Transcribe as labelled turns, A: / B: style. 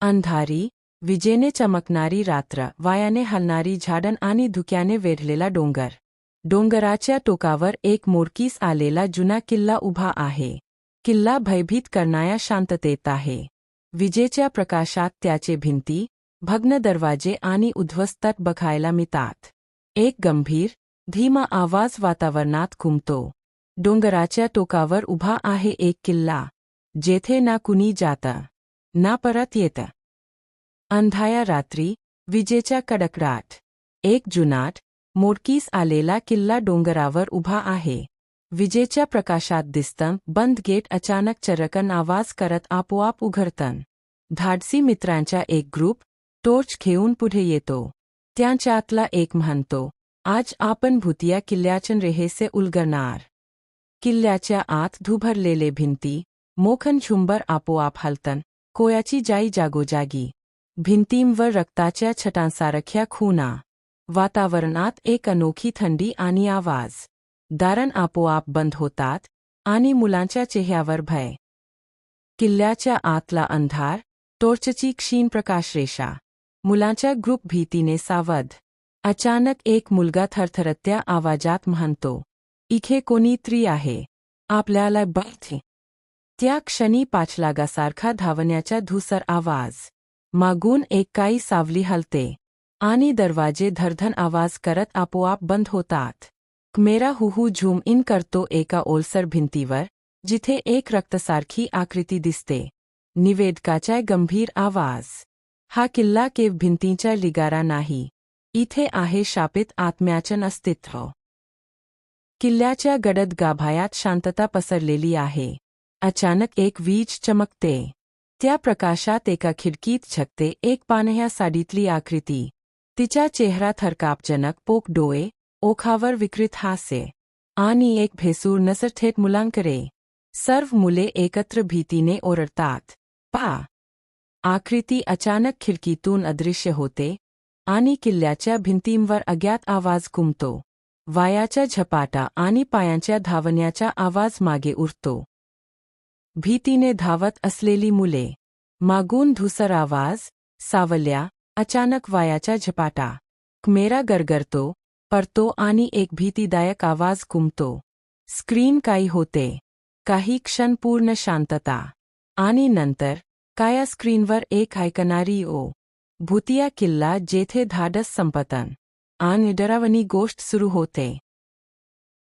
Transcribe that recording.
A: अंधारी, विजेने चमकणारी रात्र, वायाने हलणारी झाडं आणि धुक्याने वेढलेला डोंगर. डोंगराच्या टोकावर एक मोडकीस आलेला जुना किल्ला उभा आहे. किल्ला भयभीत करणाऱ्या शांततेत आहे. विजेच्या प्रकाशात त्याचे भिंती, भग्न दरवाजे आणि उद्ध्वस्त बघायला मिळतात. एक गंभीर, धीमा आवाज वातावरणात घुमतो. डोंगराच्या टोकावर उभा आहे एक किल्ला, जेथे ना कुणी जातं, ना परत येतं. अंधाया रात्री, विजेच्या कडकडाट. एक जुनाट, मोडकीस आलेला किल्ला डोंगरावर उभा आहे. विजेच्या प्रकाशात दिसतं बंद गेट अचानक चरकन आवाज करत आपोआप उघडतं. धाडसी मित्रांचा एक ग्रुप, टॉर्च घेऊन पुढे येतो. त्यांच्यातला एक म्हणतो, आज आपण भूतिया किल्ल्याचं रहस्य उलगडणार. किल्ल्याच्या आत धुभरलेले भिंती, मोखन झुंबर आपोआप हलतं, कोयाची जाई जागोजागी. भिंतींवर रक्ताच्या छटांसारख्या खुणा. वातावरणात एक अनोखी थंडी आणि आवाज. दारं आपोआप बंद होतात, आणि मुलांच्या चेहऱ्यावर भय. किल्ल्याच्या आतला अंधार, टॉर्चची क्षीण प्रकाशरेषा. मुलांचा ग्रुप भीतीने सावध. अचानक एक मुलगा थरथरत्या आवाजात म्हणतो, इथे कोणीतरी आहे, आपल्याला बघते. त्या क्षणी पाठलागासारखा धावण्याचा धुसर आवाज. मागून एक काळी सावली हलते, आणि दरवाजे धडधड आवाज करत आपोआप बंद होतात. कॅमेरा हुहू झूम इन करतो एका ओलसर भिंतीवर, जिथे एक रक्तसारखी आकृती दिसते. निवेदकाचा गंभीर आवाज. हा किल्ला केवळ भिंतींचा लिगारा नाही, इथे आहे शापित आत्म्याचं अस्तित्व. किल्ल्याच्या गडद गाभायात शांतता पसरलेली आहे. अचानक एक वीज चमकते. त्या प्रकाशात एका खिडकीत झळकते एक पाण्याच्या साडीतली आकृती. तिचा चेहरा थरकापजनक, पोक डोळे, ओठावर विकृत हास्य, आणि एक भेसूर नजर थेट मुलांकडे. सर्व मुले एकत्र भीतीने ओरडतात. पहा! आकृती अचानक खिडकीतून अदृश्य होते, आणि किल्ल्याच्या भिंतींवर अज्ञात आवाज घुमतो. वायाचा झपाटा आणि पायांच्या धावण्याचा आवाज मागे उरतो. भीतीने धावत असलेली मुले. मागून धुसर आवाज, सावल्या, अचानक वायाचा झपाटा. कॅमेरा गरगरतो, परतो आणि एक भीतीदायक आवाज घुमतो. स्क्रीन काही होते. काही क्षण पूर्ण शांतता. आणि नंतर, काया स्क्रीनवर एक ऐकणारी ओ. भूतिया किल्ला जेथे धाडस संपतं, आणि डरावणी गोष्ट सुरू होते.